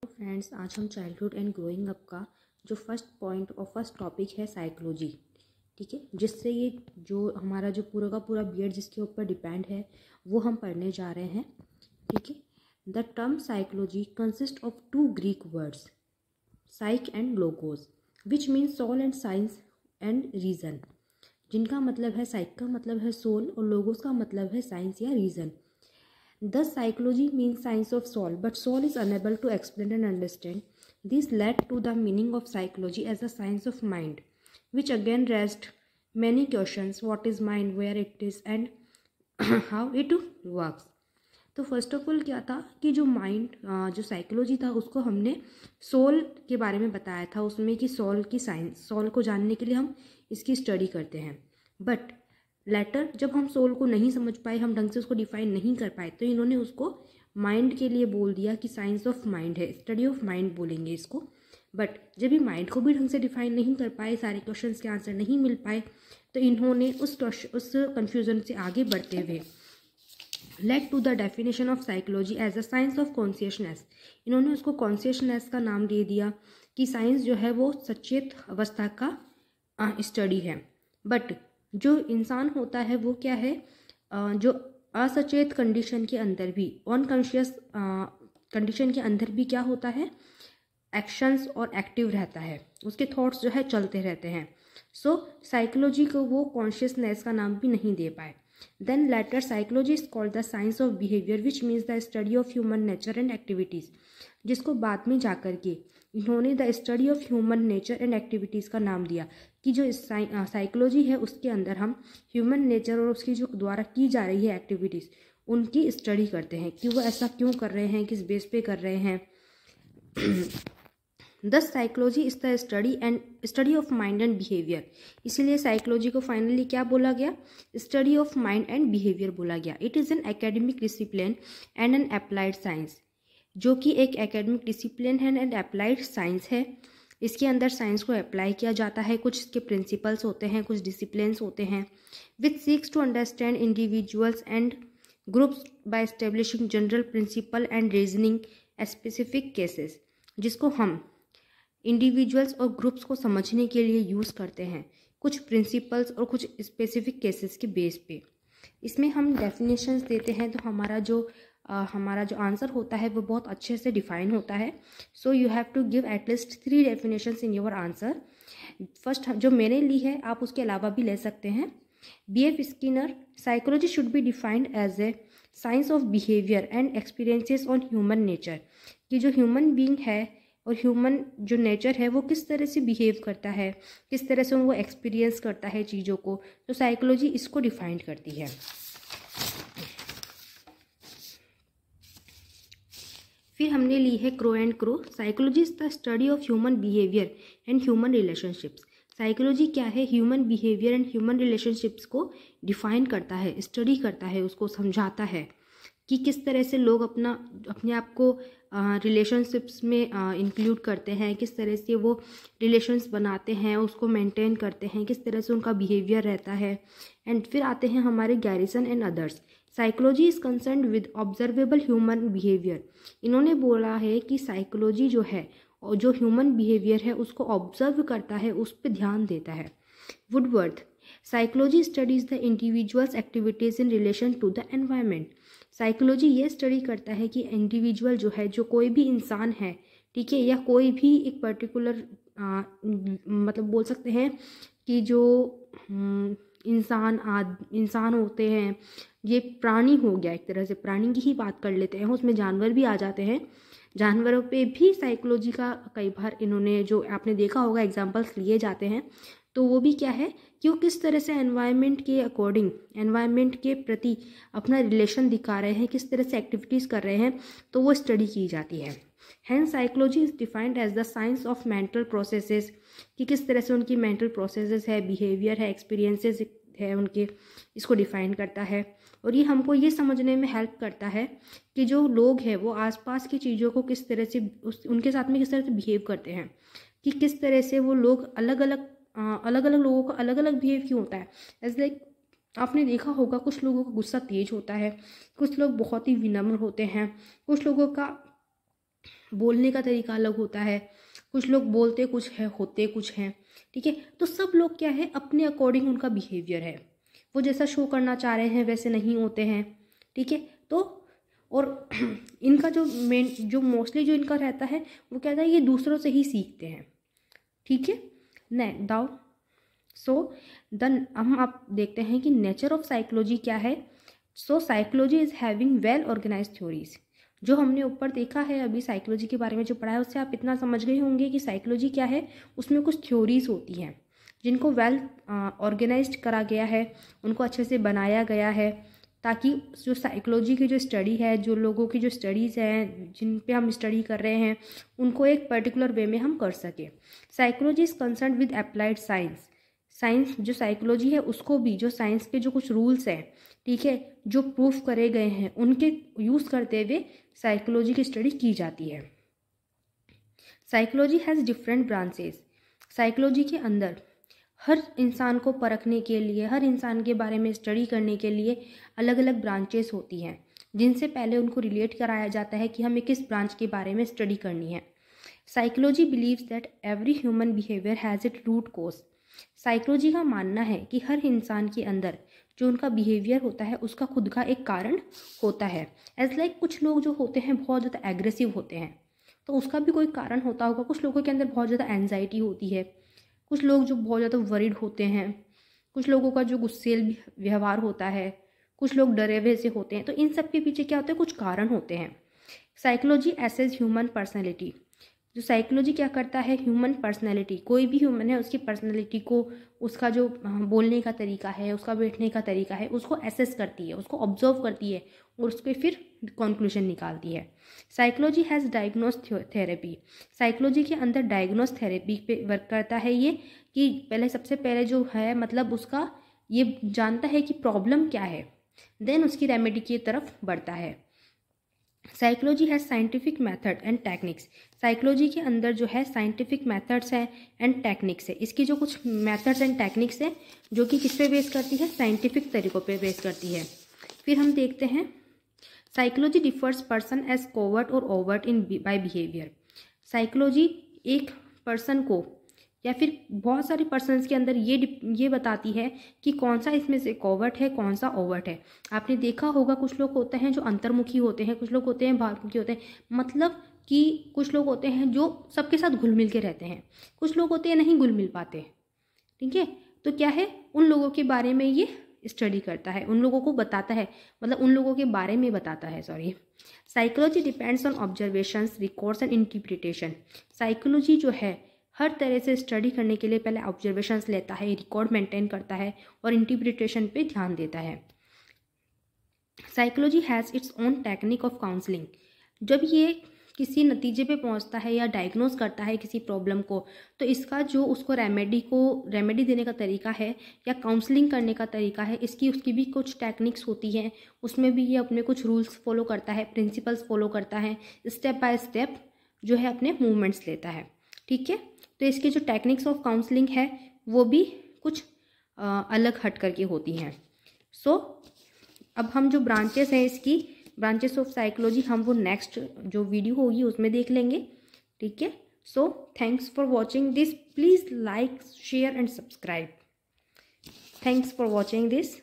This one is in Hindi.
फ्रेंड्स, आज हम चाइल्डहुड एंड ग्रोइंग अप का जो फर्स्ट पॉइंट और फर्स्ट टॉपिक है साइकोलॉजी, ठीक है, जिससे ये जो हमारा जो पूरा का पूरा बीएड जिसके ऊपर डिपेंड है वो हम पढ़ने जा रहे हैं। ठीक है। The term psychology consist of two Greek words, psyche and logos, which means soul and science and reason, जिनका मतलब है साइक का मतलब है सोल और लोगोस का मतलब है साइंस या reason. Thus, psychology means science of soul, but soul is unable to explain and understand. This led to the meaning of psychology as a science of mind, which again raised many questions: what is mind, where it is, and how it works. तो फर्स्ट ऑफ ऑल क्या था कि जो माइंड जो साइकोलॉजी था उसको हमने सोल के बारे में बताया था, उसमें कि सोल की साइंस, सोल को जानने के लिए हम इसकी स्टडी करते हैं। बट लेटर जब हम सोल को नहीं समझ पाए, हम ढंग से उसको डिफाइन नहीं कर पाए, तो इन्होंने उसको माइंड के लिए बोल दिया कि साइंस ऑफ माइंड है, स्टडी ऑफ माइंड बोलेंगे इसको। बट जब ये माइंड को भी ढंग से डिफाइन नहीं कर पाए, सारे क्वेश्चंस के आंसर नहीं मिल पाए, तो इन्होंने उस कन्फ्यूजन से आगे बढ़ते हुए led to the definition of psychology as a science of consciousness. इन्होंने उसको कॉन्शियसनेस का नाम दे दिया कि साइंस जो है वो सचेत अवस्था का स्टडी है। बट जो इंसान होता है वो क्या है, जो असचेत कंडीशन के अंदर भी, अनकॉन्शियस कंडीशन के अंदर भी क्या होता है, एक्शंस और एक्टिव रहता है, उसके थॉट्स जो है चलते रहते हैं। सो साइकोलॉजी को वो कॉन्शियसनेस का नाम भी नहीं दे पाए। Then later psychology is called the science of behaviour which means the study of human nature and activities, जिसको बाद में जाकर के इन्होंने the study of human nature and activities का नाम दिया कि जो साइकोलॉजी है उसके अंदर हम ह्यूमन नेचर और उसकी जो द्वारा की जा रही है एक्टिविटीज़ उनकी स्टडी करते हैं कि वो ऐसा क्यों कर रहे हैं, किस बेस पे कर रहे हैं। दस psychology is the study of mind and behaviour. इसीलिए साइकोलॉजी को फाइनली क्या बोला गया, study of mind and behaviour बोला गया। It is an academic discipline and N applied science, जो कि एक एकेडमिक डिसिप्लिन है एंड अप्लाइड साइंस है। इसके अंदर साइंस को अप्लाई किया जाता है, कुछ इसके प्रिंसिपल्स होते हैं, कुछ डिसिप्लिन्स होते हैं, which seeks to understand individuals and groups by establishing general principle and reasoning specific cases, जिसको हम इंडिविजुअल्स और ग्रुप्स को समझने के लिए यूज़ करते हैं कुछ प्रिंसिपल्स और कुछ स्पेसिफिक केसेस के बेस पे। इसमें हम डेफिनेशंस देते हैं तो हमारा जो आंसर होता है वो बहुत अच्छे से डिफाइन होता है। So you have to give at least 3 definitions in your answer. First जो मैंने ली है आप उसके अलावा भी ले सकते हैं। B.F. Skinner, psychology should be defined as a science of behaviour and experiences on human nature, कि जो ह्यूमन बीइंग है और ह्यूमन जो नेचर है वो किस तरह से बिहेव करता है, किस तरह से वो एक्सपीरियंस करता है चीज़ों को, तो साइकोलॉजी इसको डिफाइन करती है। फिर हमने ली है crow and crow, psychology is the study of human behaviour and human relationships. Psychology क्या है, human behaviour and human relationships को डिफाइन करता है, स्टडी करता है, उसको समझाता है कि किस तरह से लोग अपने आप को रिलेशनशिप्स में इंक्लूड करते हैं, किस तरह से वो रिलेशंस बनाते हैं, उसको मेंटेन करते हैं, किस तरह से उनका बिहेवियर रहता है। एंड फिर आते हैं हमारे garrison and others. Psychology is concerned with observable human behaviour. इन्होंने बोला है कि साइकोलॉजी जो है और जो ह्यूमन बिहेवियर है उसको ऑब्जर्व करता है, उस पर ध्यान देता है। Woodworth, psychology studies the individuals activities in relation to the environment. Psychology ये स्टडी करता है कि इंडिविजुअल जो है, जो कोई भी इंसान है, ठीक है, या कोई भी एक पर्टिकुलर मतलब बोल सकते हैं कि जो इंसान होते हैं, ये प्राणी हो गया, एक तरह से प्राणी की ही बात कर लेते हैं, उसमें जानवर भी आ जाते हैं। जानवरों पे भी साइकोलॉजी का कई बार इन्होंने, जो आपने देखा होगा, एग्जांपल्स लिए जाते हैं। तो वो भी क्या है कि वो किस तरह से एनवायरनमेंट के अकॉर्डिंग, एनवायरनमेंट के प्रति अपना रिलेशन दिखा रहे हैं, किस तरह से एक्टिविटीज़ कर रहे हैं, तो वो स्टडी की जाती है। Hans psychology is defined as the science of mental processes, कि किस तरह से उनकी मेंटल प्रोसेसेस है, बिहेवियर है, एक्सपीरियंसेस है उनके, इसको डिफाइन करता है। और ये हमको ये समझने में हेल्प करता है कि जो लोग हैं वो आसपास की चीज़ों को किस तरह से उनके साथ में किस तरह से बिहेव करते हैं, कि किस तरह से वो लोग अलग अलग लोगों का अलग अलग बिहेव क्यों होता है। एज लाइक आपने देखा होगा कुछ लोगों का गुस्सा तेज होता है, कुछ लोग बहुत ही विनम्र होते हैं, कुछ लोगों का बोलने का तरीका अलग होता है, कुछ लोग बोलते कुछ है होते कुछ हैं, ठीक है। तो सब लोग क्या है, अपने अकॉर्डिंग उनका बिहेवियर है, वो जैसा शो करना चाह रहे हैं वैसे नहीं होते हैं, ठीक है। तो और इनका जो मेन जो मोस्टली जो इनका रहता है वो कहता है ये दूसरों से ही सीखते हैं, ठीक है। दाउ सो देन हम आप देखते हैं कि नेचर ऑफ साइकोलॉजी क्या है। So psychology is having well organised theories. जो हमने ऊपर देखा है अभी साइकोलॉजी के बारे में जो पढ़ा है उससे आप इतना समझ गए होंगे कि साइकोलॉजी क्या है, उसमें कुछ थ्योरीज होती हैं जिनको वेल ऑर्गेनाइज्ड करा गया है, उनको अच्छे से बनाया गया है, ताकि जो साइकोलॉजी की जो स्टडी है, जो लोगों की जो स्टडीज़ हैं जिन पे हम स्टडी कर रहे हैं, उनको एक पर्टिकुलर वे में हम कर सकें। Psychology is concern with applied science. Science जो साइकोलॉजी है उसको भी जो साइंस के जो कुछ रूल्स हैं, ठीक है, जो प्रूफ करे गए हैं उनके यूज़ करते हुए साइकोलॉजी की स्टडी की जाती है। Psychology has different branches. Psychology के अंदर हर इंसान को परखने के लिए, हर इंसान के बारे में स्टडी करने के लिए अलग अलग ब्रांचेस होती हैं, जिनसे पहले उनको रिलेट कराया जाता है कि हमें किस ब्रांच के बारे में स्टडी करनी है। Psychology believes that every human behaviour has it root cause. Psychology का मानना है कि हर इंसान के अंदर जो उनका बिहेवियर होता है उसका खुद का एक कारण होता है। एज लाइक कुछ लोग जो होते हैं बहुत ज़्यादा एग्रेसिव होते हैं तो उसका भी कोई कारण होता होगा। कुछ लोगों के अंदर बहुत ज़्यादा एंजाइटी होती है, कुछ लोग जो बहुत ज़्यादा वरीड होते हैं, कुछ लोगों का जो गुस्सेल व्यवहार होता है, कुछ लोग डरे हुए से होते हैं। तो इन सब के पीछे क्या होता है, कुछ कारण होते हैं। Psychology assess human personality. जो साइकोलॉजी क्या करता है, ह्यूमन पर्सनैलिटी, कोई भी ह्यूमन है उसकी पर्सनैलिटी को, उसका जो बोलने का तरीका है, उसका बैठने का तरीका है, उसको एसेस करती है, उसको ऑब्जर्व करती है और उसके फिर कंक्लूजन निकालती है। Psychology has diagnose therapy. Psychology के अंदर डायग्नोस थेरेपी पे वर्क करता है ये, कि पहले सबसे पहले जो है मतलब उसका ये जानता है कि प्रॉब्लम क्या है, देन उसकी रेमेडी की तरफ बढ़ता है। साइकोलॉजी है scientific method and techniques. Psychology के अंदर जो है साइंटिफिक मेथड्स हैं एंड टेक्निक्स है। इसकी जो कुछ मेथड्स एंड टेक्निक्स हैं जो कि किस पे बेस करती है, साइंटिफिक तरीक़ों पे बेस करती है। फिर हम देखते हैं psychology differs person as covert और overt in by behaviour. Psychology एक पर्सन को या फिर बहुत सारे पर्सन्स के अंदर ये बताती है कि कौन सा इसमें से कोवर्ट है, कौन सा ओवर्ट है। आपने देखा होगा कुछ लोग होते हैं जो अंतर्मुखी होते हैं, कुछ लोग होते हैं बाहरमुखी होते हैं। मतलब कि कुछ लोग होते हैं जो सबके साथ घुल मिल के रहते हैं, कुछ लोग होते हैं नहीं घुल मिल पाते, ठीक है। तो क्या है, उन लोगों के बारे में ये स्टडी करता है, उन लोगों को बताता है, मतलब उन लोगों के बारे में बताता है, sorry. Psychology depends on observations, records and interpretation. Psychology जो है हर तरह से स्टडी करने के लिए पहले ऑब्जर्वेशंस लेता है, रिकॉर्ड मेंटेन करता है और इंटरप्रिटेशन पे ध्यान देता है। Psychology has its own technique of counselling. जब ये किसी नतीजे पे पहुंचता है या डायग्नोज करता है किसी प्रॉब्लम को, तो इसका जो उसको रेमेडी देने का तरीका है या काउंसलिंग करने का तरीका है, उसकी भी कुछ टेक्निक्स होती हैं। उसमें भी ये अपने कुछ रूल्स फॉलो करता है, प्रिंसिपल्स फॉलो करता है, स्टेप बाय स्टेप जो है अपने मूवमेंट्स लेता है, ठीक है। तो इसके जो टेक्निक्स ऑफ काउंसलिंग है वो भी कुछ अलग हट करके होती हैं। सो अब हम जो ब्रांचेस हैं इसकी, ब्रांचेस ऑफ साइकोलॉजी, हम वो नेक्स्ट जो वीडियो होगी उसमें देख लेंगे, ठीक है। So thanks for watching this, please like share and subscribe. Thanks for watching this.